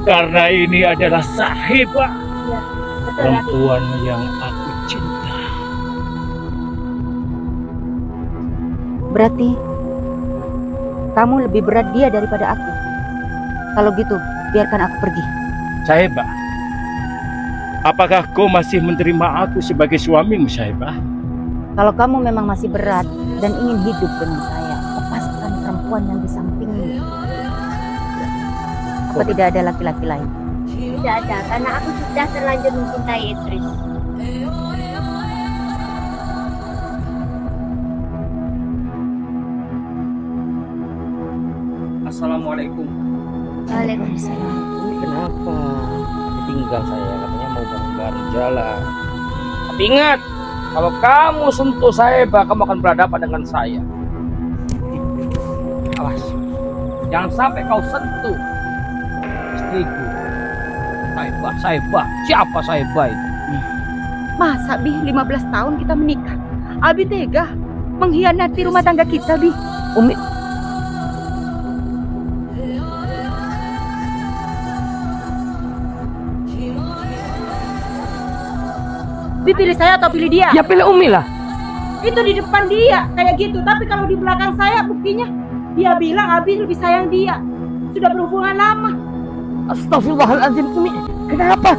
Karena ini adalah Sahibah, Ya, betul Rati. perempuan yang aku cinta. Berarti kamu lebih berat dia daripada aku. Kalau gitu, biarkan aku pergi. Sahibah, apakah kau masih menerima aku sebagai suamimu, Sahibah? Kalau kamu memang masih berat dan ingin hidup dengan saya, lepaskan perempuan yang di sampingmu. Apa tidak ada laki-laki lain? Tidak ada, karena aku sudah terlanjur mencintai Idris. Assalamualaikum. Waalaikumsalam. Ini kenapa ditinggal saya, katanya mau bareng-bareng jalan. Tapi ingat, kalau kamu sentuh saya, kamu akan berhadapan dengan saya. Awas, jangan sampai kau sentuh istriku. Saibah, siapa Saibah itu? Masa Bi 15 tahun kita menikah? Abi tega mengkhianati rumah tangga kita, Bi. Umi, Bi pilih saya atau pilih dia? ya pilih Umi lah. Itu di depan dia kayak gitu, tapi kalau di belakang saya buktinya dia bilang Abi lebih sayang dia. Sudah berhubungan lama. Astagfirullahaladzim, Umi, kenapa?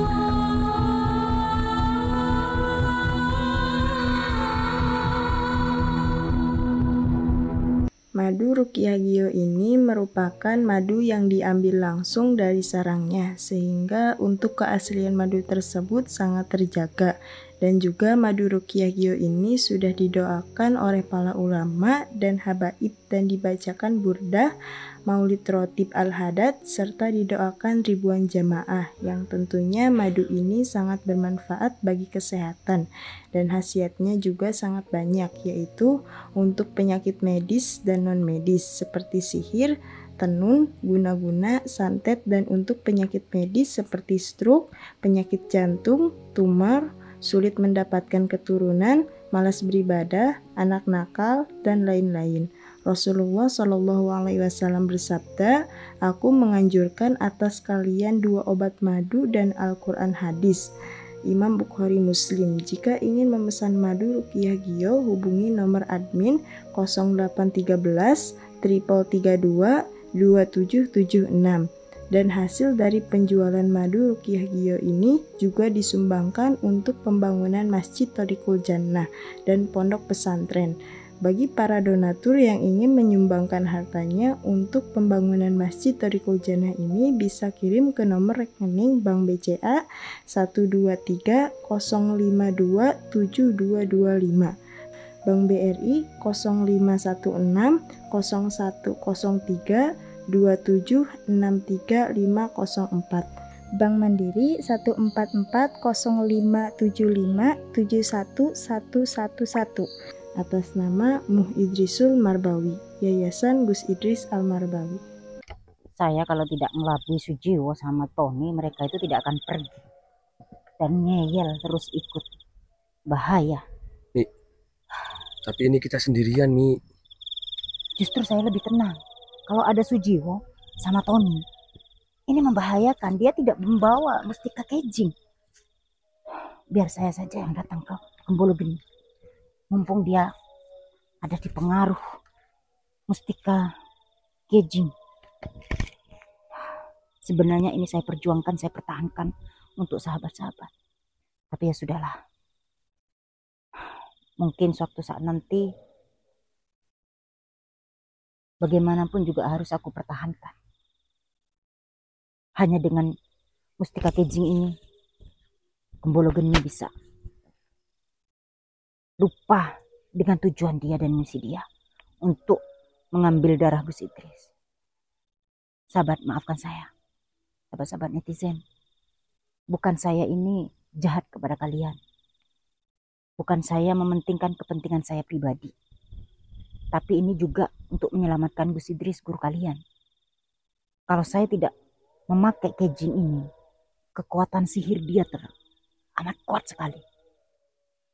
Madu Ruqyah Gio ini merupakan madu yang diambil langsung dari sarangnya, sehingga untuk keaslian madu tersebut sangat terjaga. Dan juga madu Ruqyah Gio ini sudah didoakan oleh para ulama dan habaib dan dibacakan burdah, maulid rotib al-hadat, serta didoakan ribuan jamaah, yang tentunya madu ini sangat bermanfaat bagi kesehatan dan khasiatnya juga sangat banyak, yaitu untuk penyakit medis dan non-medis seperti sihir, tenun, guna-guna, santet, dan untuk penyakit medis seperti stroke, penyakit jantung, tumor, sulit mendapatkan keturunan, malas beribadah, anak nakal, dan lain-lain. Rasulullah Shallallahu Alaihi Wasallam bersabda, "Aku menganjurkan atas kalian 2 obat madu dan Al-Quran hadis." Imam Bukhari Muslim. Jika ingin memesan madu Ruqyah Gio, hubungi nomor admin 0813 332 2776. Dan hasil dari penjualan madu Ruqyah Gio ini juga disumbangkan untuk pembangunan Masjid Thoriqul Jannah dan pondok pesantren. Bagi para donatur yang ingin menyumbangkan hartanya untuk pembangunan Masjid Thoriqul Jannah ini bisa kirim ke nomor rekening Bank BCA 123 052 7225, Bank BRI 0516 0103 2763504, Bank Mandiri 1440575711111, atas nama Muh Idrisul Marbawi, Yayasan Gus Idris Al-Marbawi. Saya kalau tidak melabui Sujiwo sama Tony, mereka itu tidak akan pergi dan ngeyel terus ikut. Bahaya. Mi, tapi ini kita sendirian, Mi. Justru saya lebih tenang kalau ada Sujiwo sama Tony. Ini membahayakan, dia tidak membawa Mustika Kejing. Biar saya saja yang datang ke Gembolo Geni. Mumpung dia ada di pengaruh Mustika Kejing. Sebenarnya ini saya perjuangkan, saya pertahankan untuk sahabat-sahabat. Tapi ya sudahlah. Mungkin suatu saat nanti bagaimanapun juga harus aku pertahankan. Hanya dengan Mustika Kejing ini, Gembolo Geni bisa lupa dengan tujuan dia dan misi dia untuk mengambil darah Gus Idris. Sahabat, maafkan saya. Sahabat-sahabat netizen. Bukan saya ini jahat kepada kalian. Bukan saya mementingkan kepentingan saya pribadi. Tapi ini juga untuk menyelamatkan Gus Idris, guru kalian. Kalau saya tidak memakai kejing ini, kekuatan sihir dia amat kuat sekali.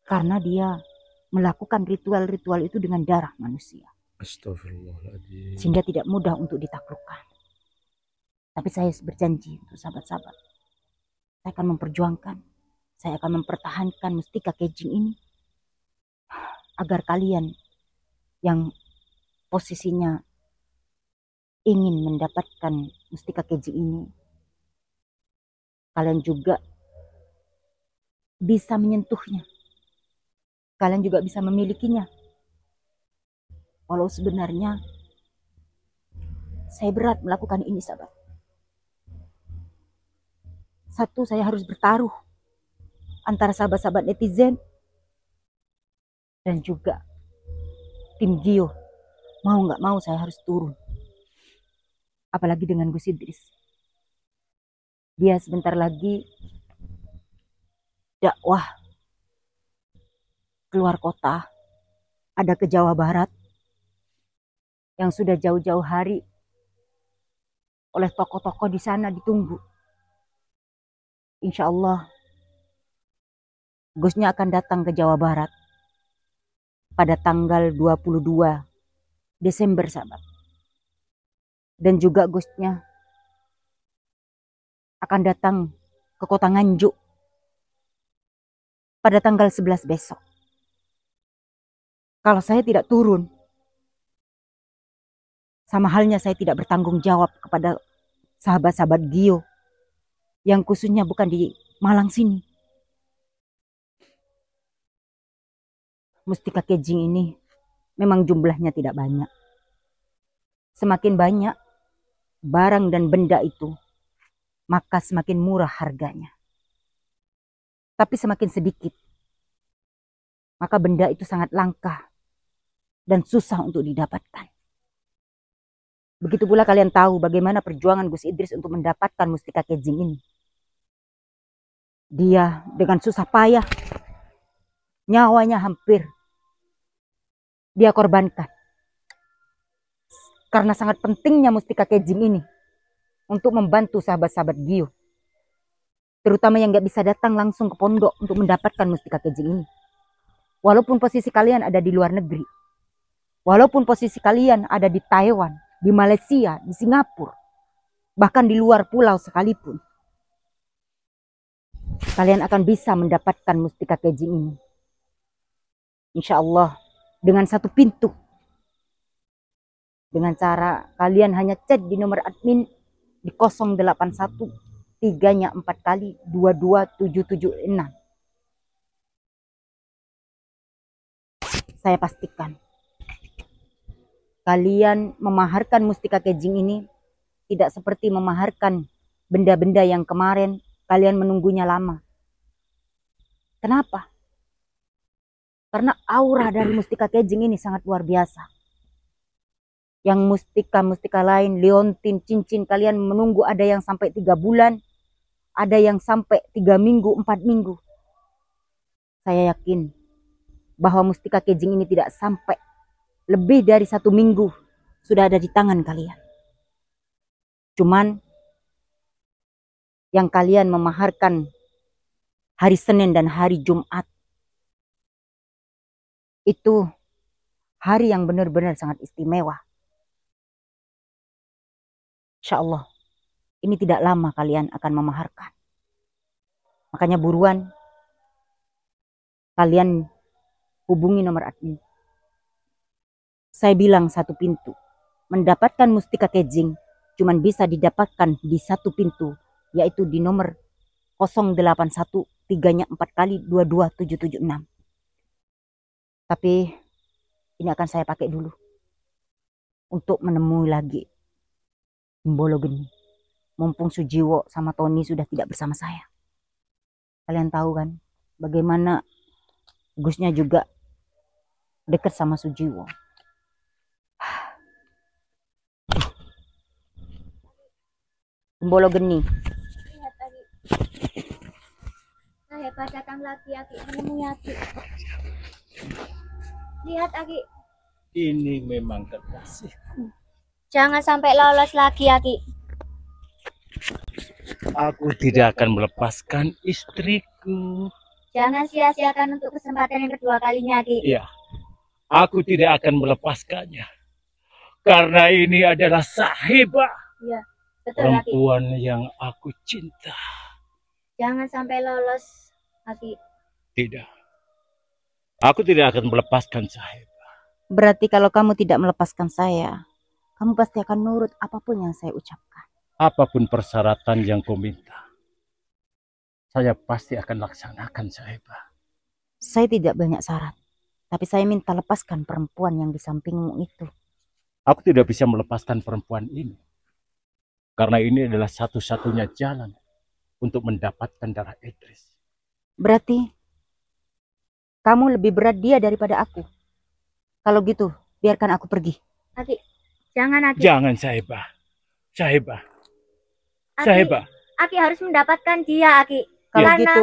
Karena dia melakukan ritual-ritual itu dengan darah manusia. Astagfirullahaladzim. Sehingga tidak mudah untuk ditaklukkan. Tapi saya berjanji untuk sahabat-sahabat, saya akan memperjuangkan, saya akan mempertahankan Mustika Kejing ini agar kalian yang posisinya ingin mendapatkan Mustika Kejing ini, kalian juga bisa menyentuhnya, kalian juga bisa memilikinya. Walau sebenarnya saya berat melakukan ini, sahabat. Satu, saya harus bertaruh antara sahabat-sahabat netizen dan juga tim Gio. Mau nggak mau saya harus turun. Apalagi dengan Gus Idris. Dia sebentar lagi dakwah keluar kota, ada ke Jawa Barat, yang sudah jauh-jauh hari oleh tokoh-tokoh di sana ditunggu. Insya Allah Gusnya akan datang ke Jawa Barat pada tanggal 22 Desember, sahabat. Dan juga Gusnya akan datang ke kota Nganjuk pada tanggal 11 besok. Kalau saya tidak turun, sama halnya saya tidak bertanggung jawab kepada sahabat-sahabat Gio yang khususnya bukan di Malang sini. Mustika Kejing ini memang jumlahnya tidak banyak. Semakin banyak barang dan benda itu, maka semakin murah harganya. Tapi semakin sedikit, maka benda itu sangat langka dan susah untuk didapatkan. Begitu pula kalian tahu bagaimana perjuangan Gus Idris untuk mendapatkan Mustika Kejing ini. Dia dengan susah payah, nyawanya hampir dia korbankan. Karena sangat pentingnya Mustika Kejing ini untuk membantu sahabat-sahabat Gio. Terutama yang gak bisa datang langsung ke pondok untuk mendapatkan Mustika Kejing ini. Walaupun posisi kalian ada di luar negeri. Walaupun posisi kalian ada di Taiwan, di Malaysia, di Singapura. Bahkan di luar pulau sekalipun. Kalian akan bisa mendapatkan Mustika Kejing ini. Insya Allah dengan satu pintu. Dengan cara kalian hanya chat di nomor admin di 081 3-nya 4 kali 22776. Saya pastikan kalian memaharkan Mustika Kejing ini tidak seperti memaharkan benda-benda yang kemarin kalian menunggunya lama. Kenapa? Karena aura dari Mustika Kejing ini sangat luar biasa. Yang mustika-mustika lain, liontin, cincin, kalian menunggu ada yang sampai 3 bulan, ada yang sampai 3 minggu, 4 minggu. Saya yakin bahwa Mustika Kejing ini tidak sampai lebih dari 1 minggu sudah ada di tangan kalian. Cuman yang kalian memaharkan hari Senin dan hari Jumat, itu hari yang benar-benar sangat istimewa. Insya Allah, ini tidak lama kalian akan memaharkan. Makanya buruan, kalian hubungi nomor admin. Saya bilang satu pintu. Mendapatkan Mustika Kejing cuman bisa didapatkan di satu pintu, yaitu di nomor 081 3-nya 4 kali 22776. Tapi ini akan saya pakai dulu untuk menemui lagi Mbolo Geni. Mumpung Sujiwo sama Tony sudah tidak bersama saya. Kalian tahu kan bagaimana Gusnya juga dekat sama Sujiwo. Mbolo Geni. Lihat tadi. Saya bacakan lagi Aki menemui Aki. Lihat Aki. Ini memang kekasihku. Jangan sampai lolos lagi Aki. Aku tidak akan melepaskan istriku. Jangan sia-siakan untuk kesempatan yang kedua kalinya Aki. Iya, aku tidak akan melepaskannya. Karena ini adalah sahibah. Iya, Betul, Aki. perempuan yang aku cinta. Jangan sampai lolos, Aki. Tidak. Aku tidak akan melepaskan Sahiba. Berarti kalau kamu tidak melepaskan saya, kamu pasti akan nurut apapun yang saya ucapkan. Apapun persyaratan yang kau minta, saya pasti akan laksanakan, Sahiba. Saya tidak banyak syarat, tapi saya minta lepaskan perempuan yang di sampingmu itu. Aku tidak bisa melepaskan perempuan ini. Karena ini adalah satu-satunya jalan untuk mendapatkan darah Idris. Berarti kamu lebih berat dia daripada aku. Kalau gitu, biarkan aku pergi. Aki, jangan, Aki. Jangan, Sahiba. Sahiba. Aki, Sahiba. Aki harus mendapatkan dia, Aki. Kalau Karena gitu,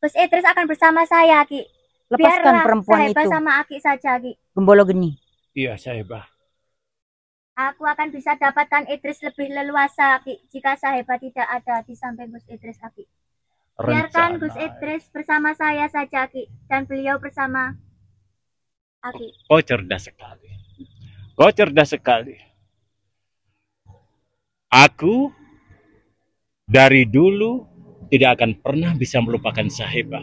Gus Idris akan bersama saya, Aki. lepaskan Biarlah perempuan Sahiba itu. sama Aki saja, Aki. Gembolo Geni. Iya, Sahiba. Aku akan bisa dapatkan Idris lebih leluasa, Aki, jika Sahiba tidak ada di samping Gus Idris, Aki. Biarkan Gus Idris bersama saya saja, Aki, dan beliau bersama Aki. Kau cerdas sekali. Kau cerdas sekali. Aku dari dulu tidak akan pernah bisa melupakan Sahiba.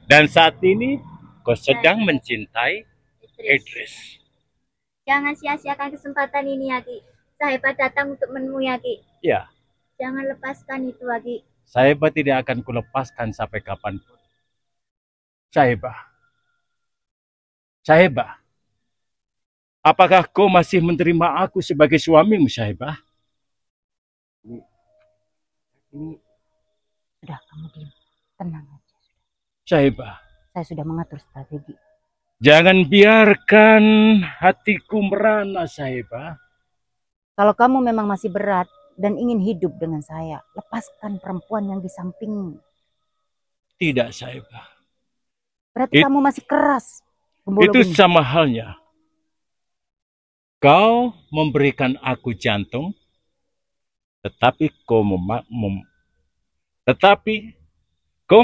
Dan saat ini kau sedang mencintai Idris. Jangan sia-siakan kesempatan ini, Aki. Sahiba datang untuk menemui Aki. Ya, Jangan lepaskan itu, Aki. Sahiba tidak akan kulepaskan sampai kapanpun. Sahiba. Sahiba. Apakah kau masih menerima aku sebagai suamimu, Sahiba? Ini Sudah, kamu diam. Tenang aja. Sahiba. Saya sudah mengatur strategi. Jangan biarkan hatiku merana, Sahiba. Kalau kamu memang masih berat dan ingin hidup dengan saya, lepaskan perempuan yang di sampingmu. Tidak, Sahiba. Berarti kamu masih keras. Gembolo Itu Geni. sama halnya. Kau memberikan aku jantung, tetapi kau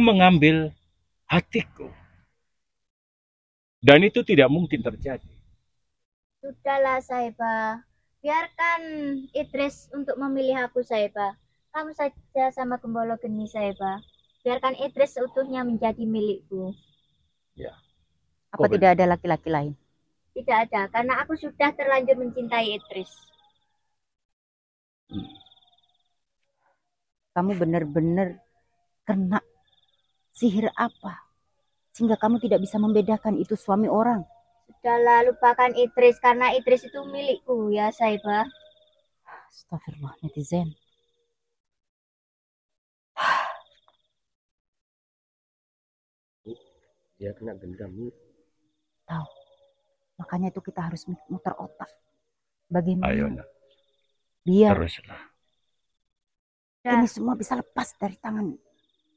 mengambil hatiku. Dan itu tidak mungkin terjadi. Sudahlah, Sahiba. Biarkan Idris untuk memilih aku, Sahiba. Kamu saja sama Gembolo Geni, Sahiba. Biarkan Idris seutuhnya menjadi milikku. Apa Kok tidak ada laki-laki lain? Tidak ada, karena aku sudah terlanjur mencintai Idris. Kamu benar-benar kena sihir apa? Sehingga kamu tidak bisa membedakan itu suami orang. Sudahlah, lupakan Idris, karena Idris itu milikku, ya, Sahiba. Astagfirullah, netizen. dia kena dendam nih. Tahu. Makanya itu kita harus muter otak. Bagaimana Ayo, nak. biar Teruslah. ini semua bisa lepas dari tangan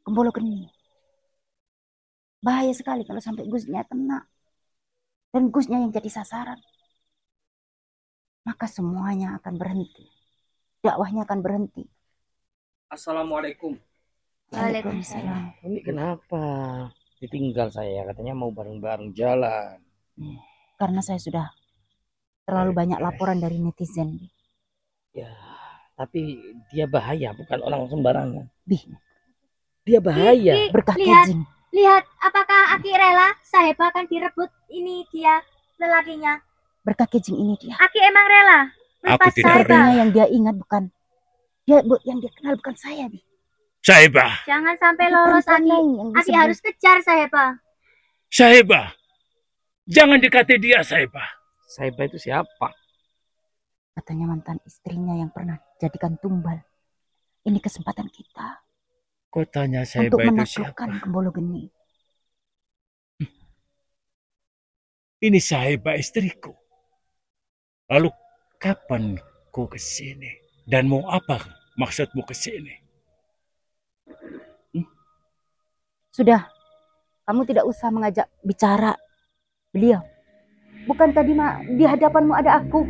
Gembolo Geni. Bahaya sekali kalau sampai Gusnya kena. Dan Gusnya yang jadi sasaran. Maka semuanya akan berhenti. Dakwahnya akan berhenti. Assalamualaikum. Waalaikumsalam. Ini kenapa ditinggal saya? Katanya mau bareng-bareng jalan. Karena saya sudah terlalu banyak laporan dari netizen. Ya, tapi dia bahaya, bukan orang sembarangan. Bih, Dia bahaya. berkah Lihat. kejing. Lihat, apakah Aki rela Sahiba akan direbut ini dia lelakinya? Berkah kejing ini dia. Aki emang rela Aku lepas tidak Sahiba. Sepertinya yang dia ingat bukan yang dia kenal bukan saya, Bi. Sahiba. Jangan sampai Itu lolos, perempuan Aki. lain yang Aki disebut. harus kejar Sahiba. Sahiba. Jangan dekati dia, Sahiba. Sahiba itu siapa? Katanya mantan istrinya yang pernah jadikan tumbal. Ini kesempatan kita Kau tanya untuk Sahiba itu menaklukkan siapa? Gembolo Geni. Ini Sahiba istriku. Lalu kapan kau ke sini? Dan mau apa maksudmu ke sini? Sudah, kamu tidak usah mengajak bicara beliau. Bukan tadi di hadapanmu ada aku.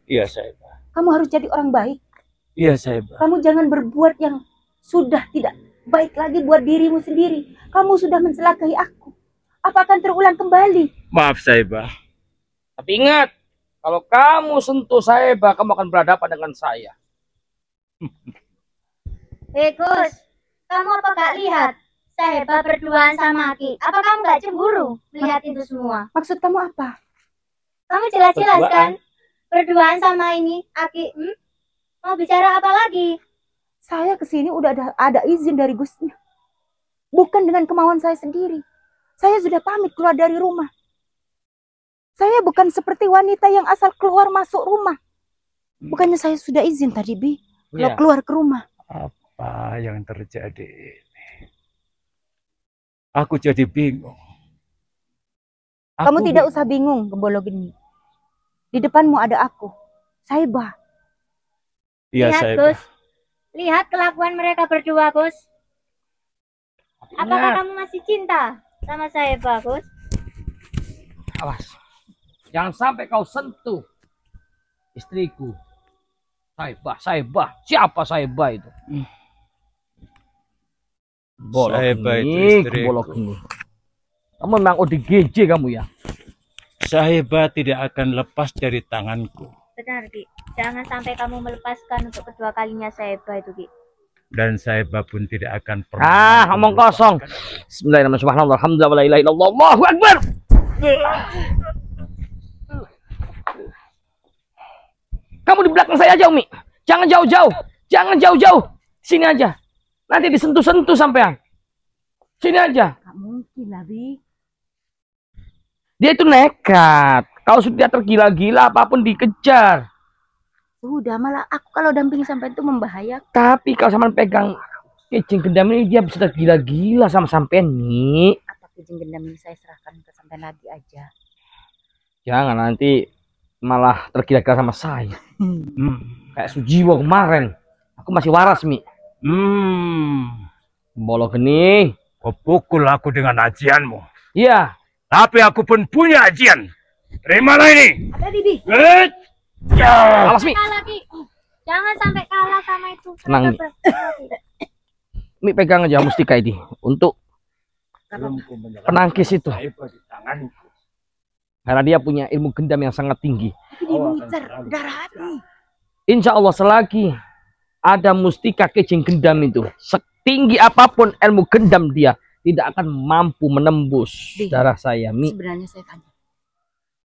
Iya, Sahiba. Kamu harus jadi orang baik. Iya, Sahiba. Kamu jangan berbuat yang sudah tidak baik lagi buat dirimu sendiri. Kamu sudah mencelakai aku. Apa akan terulang kembali? Maaf, Sahiba. Tapi ingat, Kalau kamu sentuh Saeba, kamu akan berhadapan dengan saya. Gus, kamu apa gak lihat Saeba berduaan sama Aki? Apa kamu gak cemburu melihat itu semua? Maksud kamu apa? Kamu jelas-jelas Berduaan? kan berduaan sama ini Aki. Mau bicara apa lagi? Saya kesini udah ada izin dari Gusnya. Bukan dengan kemauan saya sendiri. Saya sudah pamit keluar dari rumah. Saya bukan seperti wanita yang asal keluar masuk rumah. Bukannya saya sudah izin tadi, Bi. Kalau Iya. keluar ke rumah. Apa yang terjadi ini? Aku jadi bingung. Kamu Aku tidak bingung. usah bingung, Gembolo Geni. Di depanmu ada aku. Saeba. Iya, Lihat, saya. Gus. Lihat kelakuan mereka berdua, Gus. Apakah Ingat, kamu masih cinta sama Saeba, Gus? awas. Jangan sampai kau sentuh istriku. Saeba. Siapa Saeba itu? Bolok Saeba itu ini, istriku. bolok ini. Kamu memang ODGJ kamu ya? Saeba tidak akan lepas dari tanganku. Benar, Ki. Jangan sampai kamu melepaskan untuk kedua kalinya Saeba itu, Ki. Dan Saeba pun tidak akan pernah. Omong kosong. Bismillahirrahmanirrahim. Alhamdulillah wa la ilaha illallah. Allahu Akbar. Kamu di belakang saya aja, Umi. Jangan jauh-jauh. Jangan jauh-jauh. Sini aja. Nanti disentuh-sentuh sampean. Sini aja. Gak mungkin lah, Bi. Dia itu nekat. Kalau sudah tergila-gila apapun dikejar. Sudah, malah aku kalau dampingi sampai itu membahayakan. Tapi kalau sampean pegang kejing gendam ini dia bisa tergila-gila sama sampean nih. Apa kejing gendam ini saya serahkan ke sampai lagi aja. Jangan nanti malah tergila-gila sama saya. Kayak Sujiwo kemarin. Aku masih waras, Mi. Bolok geni. Kau pukul aku dengan ajianmu. Iya. Tapi aku pun punya ajian. Terimalah ini. Tadi, Bi. Ya. Awas, Mi. Kalah, Ki. Jangan sampai kalah sama itu. Tenang, Mi. Mi pegang aja mustika ini untuk penangkis itu. Saeba di tanganku. Karena dia punya ilmu gendam yang sangat tinggi. Tapi dia mengincar darah Abi. Insya Allah selagi ada mustika kejing gendam itu, setinggi apapun ilmu gendam dia tidak akan mampu menembus Bi. darah saya, Mi. Sebenarnya saya tanya.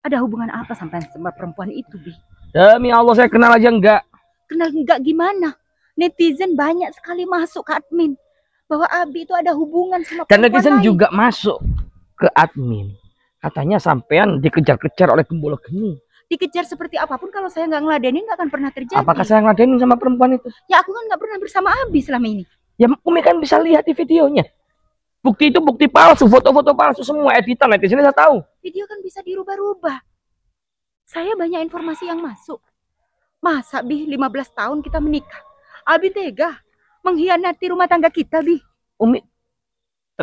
Ada hubungan apa sampai sama perempuan itu, Bi? Demi Allah saya kenal aja enggak. Kenal enggak gimana? Netizen banyak sekali masuk ke admin. Bahwa Abi itu ada hubungan sama Dan perempuan netizen lain. juga masuk ke admin. Katanya sampean dikejar-kejar oleh Gembolo Geni. Dikejar seperti apapun kalau saya nggak ngeladenin nggak akan pernah terjadi. Apakah saya ngeladenin sama perempuan itu? Ya aku kan nggak pernah bersama Abi selama ini. Ya Umi kan bisa lihat di videonya. Bukti itu bukti palsu, foto-foto palsu semua, editan netizen saya tahu. Video kan bisa dirubah-rubah. Saya banyak informasi yang masuk. Masa Bi 15 tahun kita menikah. Abi tega mengkhianati rumah tangga kita, Bi. Umi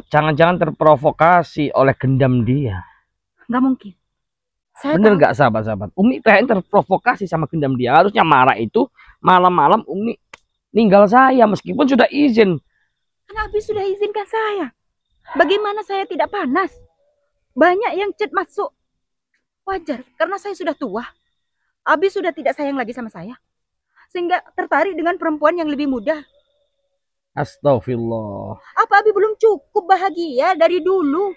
jangan-jangan terprovokasi oleh gendam dia. Nggak mungkin. Saya Bener tahu. nggak sahabat-sahabat? Umi kayaknya terprovokasi sama gendam dia. Harusnya marah itu malam-malam Umi ninggal saya meskipun sudah izin. Kan Abi sudah izinkan saya. Bagaimana saya tidak panas? Banyak yang chat masuk. Wajar, karena saya sudah tua. Abi sudah tidak sayang lagi sama saya. Sehingga tertarik dengan perempuan yang lebih muda. Astagfirullah. Apa Abi belum cukup bahagia dari dulu?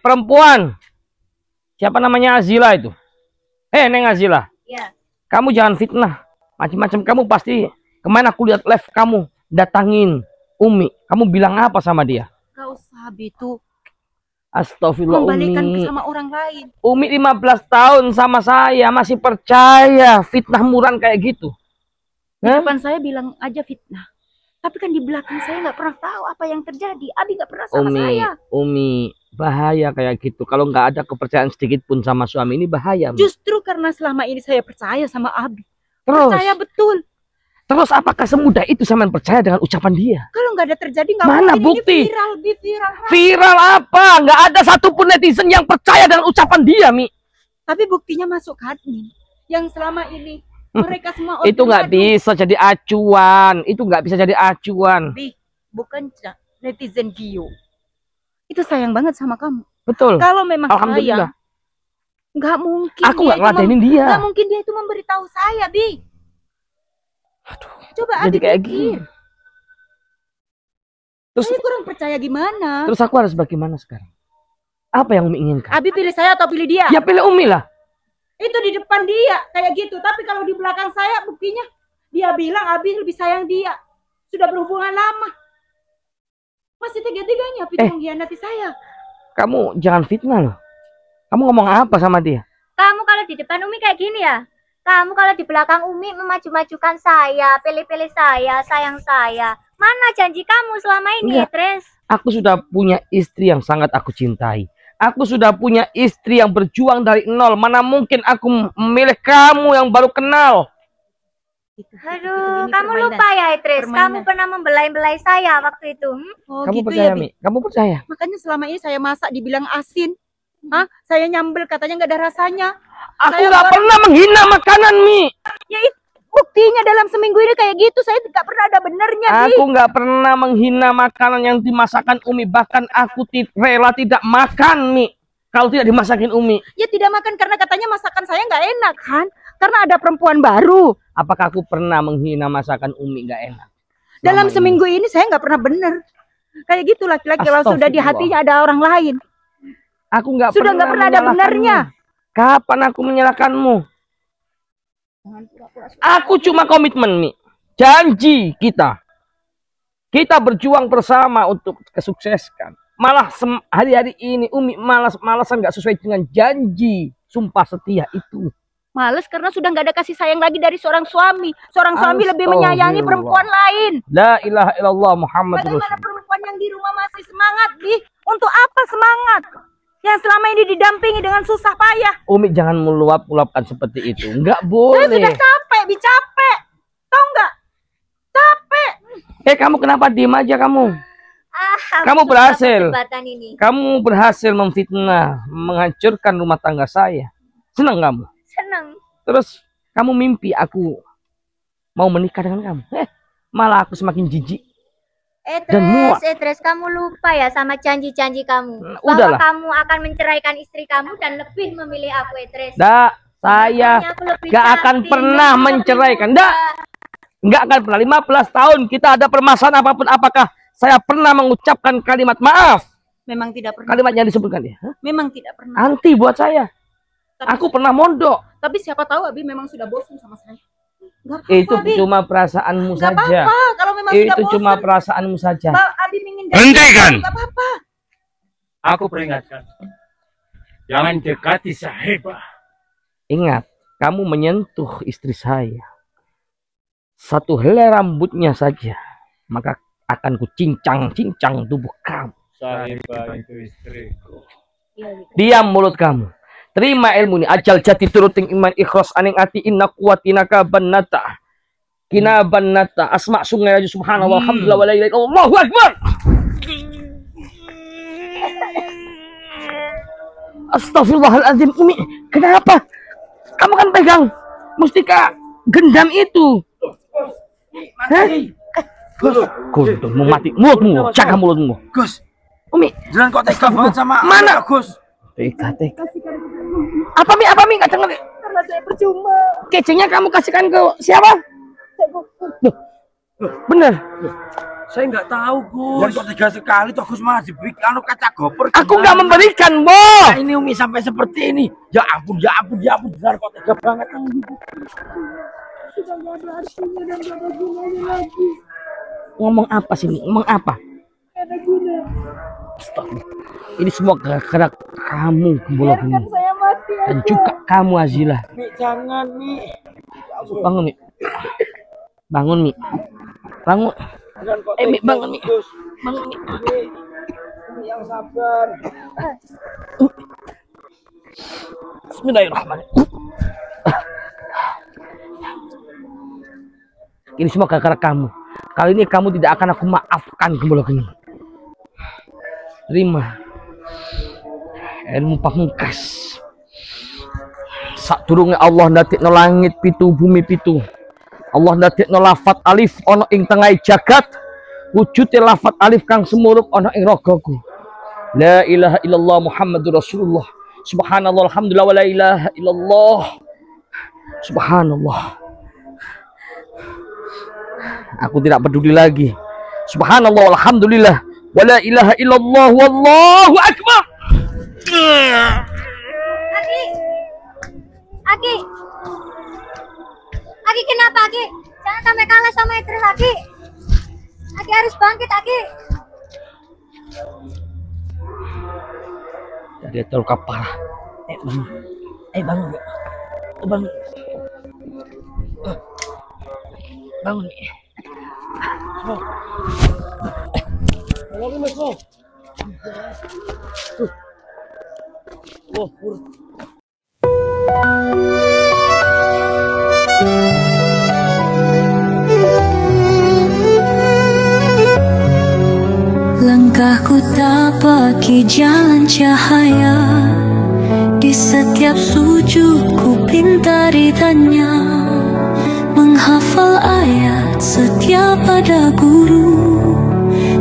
Perempuan. Siapa namanya Azila itu? Neng Azila. Ya. Kamu jangan fitnah. Macam-macam kamu pasti kemana aku lihat live kamu datangin Umi. Kamu bilang apa sama dia? Gak usah Abi itu Astagfirullah membalikan ke Umi. sama orang lain. Umi 15 tahun sama saya masih percaya fitnah murah kayak gitu. Di Hah? depan saya bilang aja fitnah. Tapi kan di belakang saya nggak pernah tahu apa yang terjadi. Abi nggak pernah sama saya. Umi, bahaya kayak gitu. Kalau nggak ada kepercayaan sedikit pun sama suami ini bahaya. Mi. Justru karena selama ini saya percaya sama Abi. Terus, Percaya betul. terus apakah semudah itu sampean percaya dengan ucapan dia? Kalau nggak ada terjadi nggak Mana mungkin bukti? ini viral, Bi, viral. Viral apa? Nggak ada satupun netizen yang percaya dengan ucapan dia, Mi. Tapi buktinya masuk ke admin. Yang selama ini mereka semua Itu nggak bisa jadi acuan. Itu nggak bisa jadi acuan. Bi, bukan netizen Gio. Itu sayang banget sama kamu. Betul. Kalau memang Alhamdulillah. sayang, Nggak mungkin. Aku nggak ngeladenin dia. Nggak mungkin dia itu memberitahu saya, Bi. Aduh, Coba jadi Abi kayak pikir. gini. Terus, Saya kurang percaya gimana? terus aku harus bagaimana sekarang? Apa yang Umi inginkan? Abi pilih saya atau pilih dia? Ya pilih Umi lah. Itu di depan dia kayak gitu. Tapi kalau di belakang saya buktinya dia bilang Abi lebih sayang dia. Sudah berhubungan lama. Masih tega-teganya Abi mengkhianati saya. Kamu jangan fitnah loh. Kamu ngomong apa sama dia? Kamu kalau di depan Umi kayak gini ya? Kamu kalau di belakang Umi memaju-majukan saya, pilih-pilih saya, sayang saya. Mana janji kamu selama ini, Enggak. Idris? Aku sudah punya istri yang sangat aku cintai. Aku sudah punya istri yang berjuang dari nol. Mana mungkin aku memilih kamu yang baru kenal? Aduh, kamu lupa ya, Idris? Kamu pernah membelai-belai saya waktu itu. Oh, Kamu gitu percaya, ya, Bi? Mi? Kamu percaya? Makanya selama ini saya masak dibilang asin. Hah? Saya nyambel katanya nggak ada rasanya. Aku Saya nggak baru- pernah menghina makanan, Mi. Ya itu buktinya dalam seminggu ini kayak gitu. Saya nggak pernah ada benernya, Bi. Aku nggak pernah menghina makanan yang dimasakan Umi. Bahkan aku rela tidak makan, Mi. Kalau tidak dimasakin Umi. Ya tidak makan karena katanya masakan saya nggak enak kan? Karena ada perempuan baru. Apakah aku pernah menghina masakan Umi nggak enak? Dalam Selama ini. seminggu ini saya nggak pernah bener. Kayak gitu laki-laki kalau sudah di hatinya ada orang lain. Aku nggak Sudah nggak pernah ada menyalahkanmu. benernya. Kapan aku menyalahkanmu? Aku cuma komitmen, Mi. Janji kita. Kita berjuang bersama untuk kesuksesan. Malah hari-hari ini Umi malasan nggak sesuai dengan janji sumpah setia itu. Males karena sudah nggak ada kasih sayang lagi dari seorang suami. Seorang suami lebih menyayangi perempuan lain. La ilaha illallah Muhammadur Bagaimana Rasulullah. perempuan yang di rumah masih semangat, Bi? Untuk apa semangat? Yang selama ini didampingi dengan susah payah. Umi jangan meluap-luapkan seperti itu. Nggak Saya boleh. sudah capek, Bi, capek. Tahu nggak? Capek. Kamu kenapa diem aja kamu? Ah, Kamu aku berhasil. suka perdebatan ini. Kamu berhasil memfitnah, menghancurkan rumah tangga saya. Senang kamu? Seneng. Terus kamu mimpi aku mau menikah dengan kamu. Malah aku semakin jijik. Dan muak. Idris, kamu lupa ya sama janji-janji kamu. Bahwa Udahlah. kamu akan menceraikan istri kamu dan lebih memilih aku, Idris. Dak, saya Makanya aku lebih gak akan cantik, pernah lebih menceraikan. muda. Dak, gak akan pernah. 15 tahun kita ada permasalahan apapun. Apakah saya pernah mengucapkan kalimat maaf? Memang tidak pernah. Kalimat yang disebutkan dia. Memang tidak pernah. Anti buat saya. Aku pernah mondok. Tapi siapa tahu Abi memang sudah bosan sama saya. Gak apa-apa, Itu Abi. cuma perasaanmu Gak saja. apa-apa. Kalau memang sudah Itu bosan. cuma perasaanmu saja. Abi ingin Hentikan! Gak apa-apa. Aku peringatkan. Jangan dekati Sahibah. Ingat, kamu menyentuh istri saya. Satu helai rambutnya saja, maka akan kucincang-cincang tubuh kamu. Sahibah itu istriku. Diam mulut kamu. Terima ilmu ini. Ajal jati turuting iman ikhlas aning ati inna kuwatina kabannata. Kinabannata. Asma sungai aja subhanallah. Alhamdulillah. Wa la ilaha illallah. Allahu Akbar. Astagfirullahaladzim. Umi, kenapa? Kamu kan pegang mustika gendam itu. Hah? Gus, mau mati. Mulutmu, jaga mulutmu. Gus, Umi, jangan kok tega banget sama Mana? Gus. TKT. Apa Mi nggak dengar? Karena saya percuma. Kecengnya kamu kasihkan ke siapa? Loh, bener. Saya nggak tahu, Gus. Jangan kok tega sekali toh Gus, malah diberikan kaca gopur. Aku nggak memberikan, Bo. Nah, ini Umi sampai seperti ini. Ya ampun. Jangan kok tega banget. Ngomong apa sini? Ngomong apa? Astagfirullah. Ini semua gara-gara kamu, Bola Bumi. Dan juga kamu, Azila. Mi, jangan, Mi. Bangun, Mi. Bangun, Mi. Bangun. Jangan kok Mi, tega, bangun, Mi. Gus. Bangun, Mi. Mi yang sabar. Bismillahirrahmanirrahim. Ini semua gara-gara kamu. Kali ini kamu tidak akan aku maafkan, Bola Bumi. Terima ilmu pamungkas. Sadurunge Allah ndadekno langit pitu bumi pitu. Allah ndadekno lafat alif ana ing tengah jagat. Wujude lafat alif kang semurup ana ing ragaku. La ilaha illallah Muhammadur Rasulullah. Subhanallah, alhamdulillah, wa la ilaha illallah. Subhanallah. Aku tidak peduli lagi. Subhanallah, alhamdulillah, wa la ilaha illallah, wallahu akbar. Aki kenapa Aki? Jangan sampai kalah sama Idris Aki. Aki harus bangkit Aki. Jadi terluka parah. Bangun. Bangun. Bangun. Bangun. Bangun, Mas. Langkahku tapaki jalan cahaya, di setiap sujud ku pinta ridhanya, menghafal ayat setiap ada guru,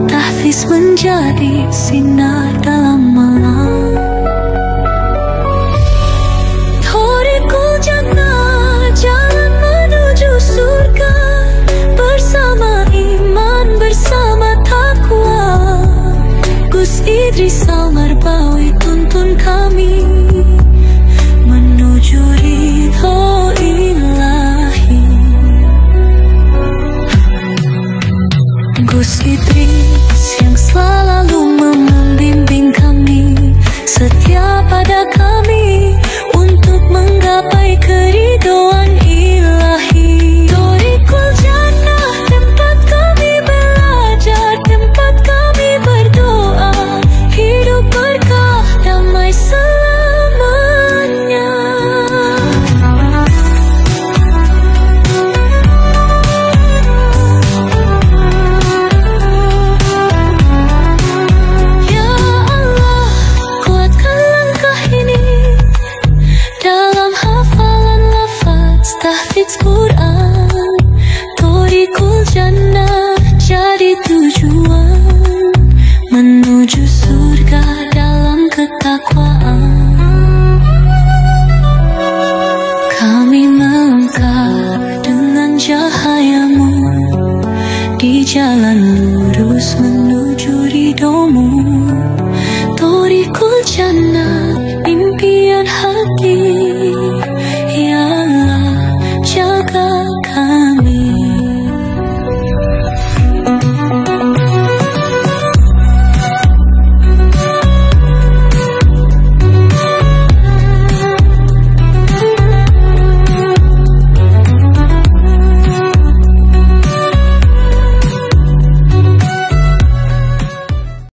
tahfiz menjadi sinar dalam malam. Thorikul jannah, jalan menuju surga, bersama iman, bersama takwa. Gus Idris Al-Marbawi tuntun kami menuju ridho ilahi. Gus Idris yang selalu membimbing kami, setiap ada kami untuk menggapai keridhoan ilahi. Thorikul jannah, tempat kami belajar, tempat kami berdoa, hidup berkah damai selamanya. Ya Allah, kuatkan langkah ini dalam hafalan lafaz tahfiz Quran. Thorikul jannah jadi tujuan menuju surga dalam ketakwaan. Kami melangkah dengan cahayamu di jalan lurus